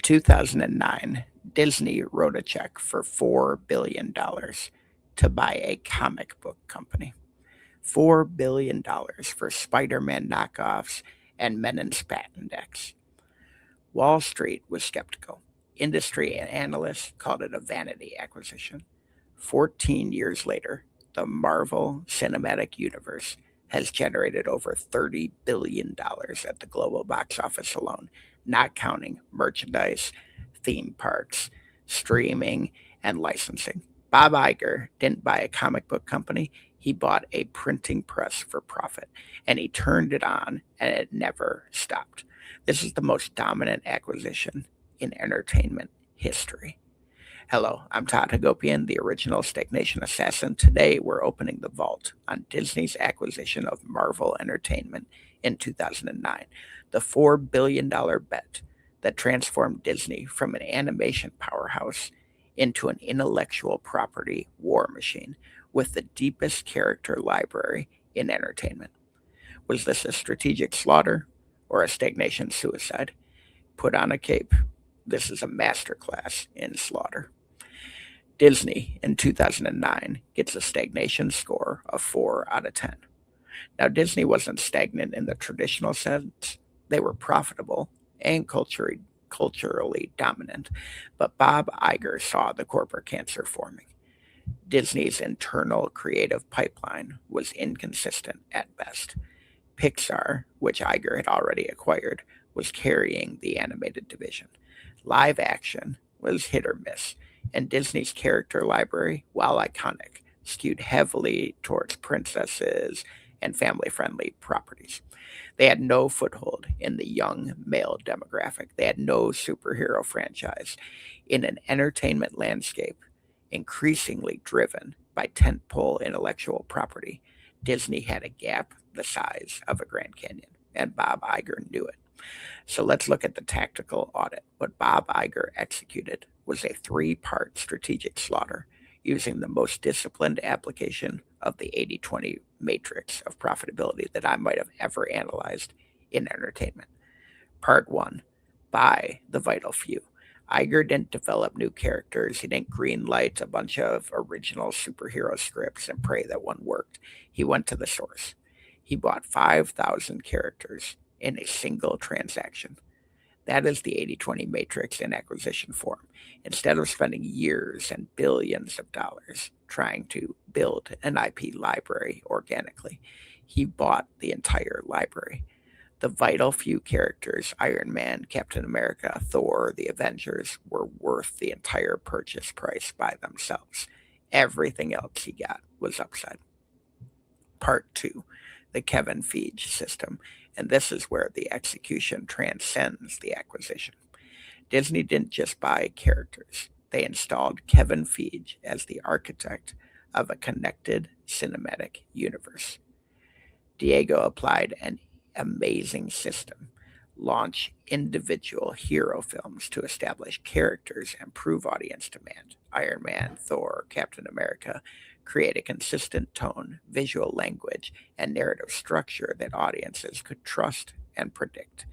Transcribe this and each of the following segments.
2009, Disney wrote a check for $4 billion to buy a comic book company. $4 billion for Spider Man knockoffs and Men in Spandex. Wall Street was skeptical. Industry and analysts called it a vanity acquisition. 14 years later, the Marvel Cinematic Universe has generated over $30 billion at the global box office alone, not counting merchandise, theme parks, streaming, and licensing. Bob Iger didn't buy a comic book company, he bought a printing press for profit, and he turned it on, and it never stopped. This is the most dominant acquisition in entertainment history. Hello, I'm Todd Hagopian, the original Stagnation Assassin. Today, we're opening the vault on Disney's acquisition of Marvel Entertainment in 2009, the $4 billion bet that transformed Disney from an animation powerhouse into an intellectual property war machine with the deepest character library in entertainment. Was this a strategic slaughter or a stagnation suicide? Put on a cape. This is a masterclass in slaughter. Disney in 2009 gets a stagnation score of 4 out of 10. Now, Disney wasn't stagnant in the traditional sense, they were profitable and culturally dominant, but Bob Iger saw the corporate cancer forming. Disney's internal creative pipeline was inconsistent at best. Pixar, which Iger had already acquired, was carrying the animated division. Live action was hit or miss, and Disney's character library, while iconic, skewed heavily towards princesses and family friendly properties. They had no foothold in the young male demographic. They had no superhero franchise. In an entertainment landscape increasingly driven by tentpole intellectual property, Disney had a gap the size of a Grand Canyon, and Bob Iger knew it. So let's look at the tactical audit. What Bob Iger executed was a three-part strategic slaughter using the most disciplined application of the 80-20 matrix of profitability that I might have ever analyzed in entertainment. Part one, buy the vital few. Iger didn't develop new characters. He didn't greenlight a bunch of original superhero scripts and pray that one worked. He went to the source. He bought 5,000 characters in a single transaction. That is the 80-20 matrix in acquisition form. Instead of spending years and billions of dollars trying to build an IP library organically, he bought the entire library. The vital few characters, Iron Man, Captain America, Thor, the Avengers, were worth the entire purchase price by themselves. Everything else he got was upside. Part two, the Kevin Feige system, and this is where the execution transcends the acquisition. Disney didn't just buy characters, they installed Kevin Feige as the architect of a connected cinematic universe. Diego applied an amazing system, launch individual hero films to establish characters and prove audience demand. Iron Man, Thor, Captain America create a consistent tone, visual language, and narrative structure that audiences could trust and predict.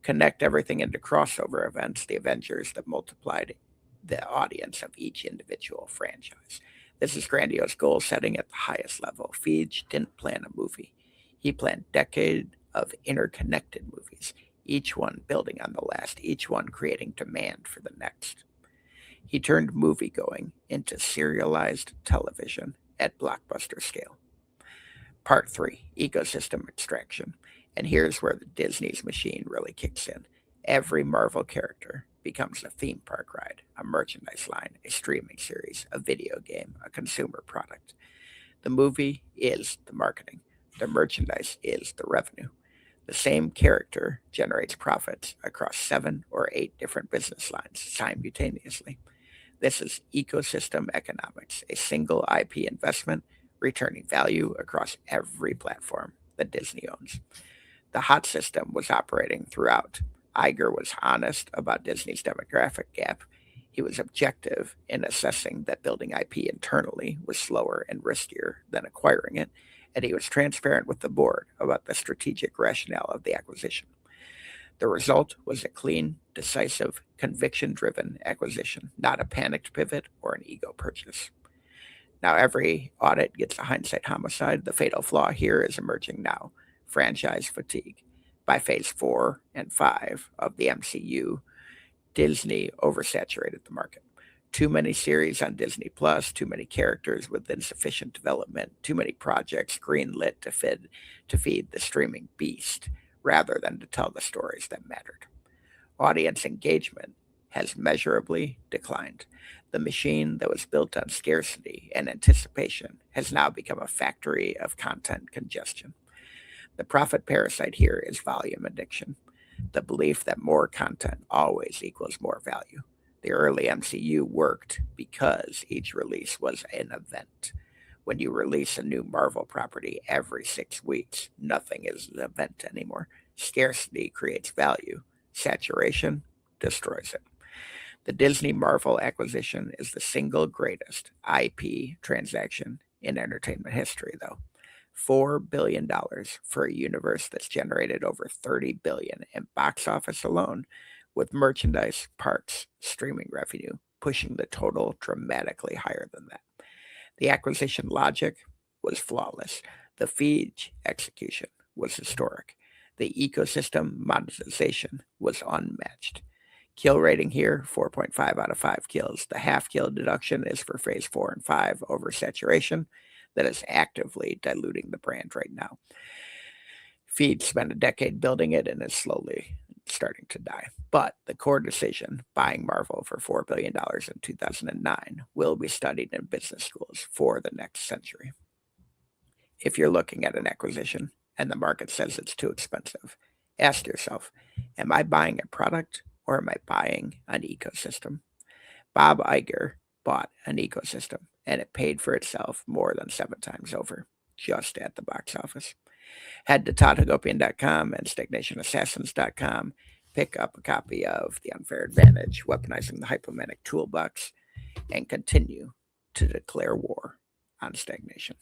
Connect everything into crossover events, the Avengers that multiplied the audience of each individual franchise. This is grandiose goal setting at the highest level. Feige didn't plan a movie. He planned decade of interconnected movies, each one building on the last, each one creating demand for the next. He turned moviegoing into serialized television at blockbuster scale. Part 3, ecosystem extraction. And here's where the Disney's machine really kicks in. Every Marvel character becomes a theme park ride, a merchandise line, a streaming series, a video game, a consumer product. The movie is the marketing. The merchandise is the revenue. The same character generates profits across 7 or 8 different business lines simultaneously. This is ecosystem economics, a single IP investment returning value across every platform that Disney owns. The hot system was operating throughout. Iger was honest about Disney's demographic gap. He was objective in assessing that building IP internally was slower and riskier than acquiring it, and he was transparent with the board about the strategic rationale of the acquisition. The result was a clean, decisive, conviction-driven acquisition, not a panicked pivot or an ego purchase. Now, every audit gets a hindsight homicide. The fatal flaw here is emerging now: franchise fatigue. By phase 4 and 5 of the MCU, Disney oversaturated the market. Too many series on Disney Plus, too many characters with insufficient development, too many projects greenlit to feed the streaming beast rather than to tell the stories that mattered. Audience engagement has measurably declined. The machine that was built on scarcity and anticipation has now become a factory of content congestion. The profit parasite here is volume addiction, the belief that more content always equals more value. The early MCU worked because each release was an event. When you release a new Marvel property every 6 weeks, nothing is an event anymore. Scarcity creates value. Saturation destroys it. The Disney Marvel acquisition is the single greatest IP transaction in entertainment history, though. $4 billion for a universe that's generated over $30 billion in box office alone, with merchandise, parks, streaming revenue pushing the total dramatically higher than that. The acquisition logic was flawless. The Feige execution was historic. The ecosystem monetization was unmatched. Kill rating here, 4.5 out of 5 kills. The half kill deduction is for phase 4 and 5 oversaturation that is actively diluting the brand right now. Feige spent a decade building it and is slowly starting to die. But the core decision, buying Marvel for $4 billion in 2009, will be studied in business schools for the next century. If you're looking at an acquisition and the market says it's too expensive, ask yourself, am I buying a product or am I buying an ecosystem? Bob Iger bought an ecosystem, and it paid for itself more than 7 times over, just at the box office. Head to toddhagopian.com and stagnationassassins.com. Pick up a copy of The Unfair Advantage, Weaponizing the Hypomanic Toolbox, and continue to declare war on stagnation.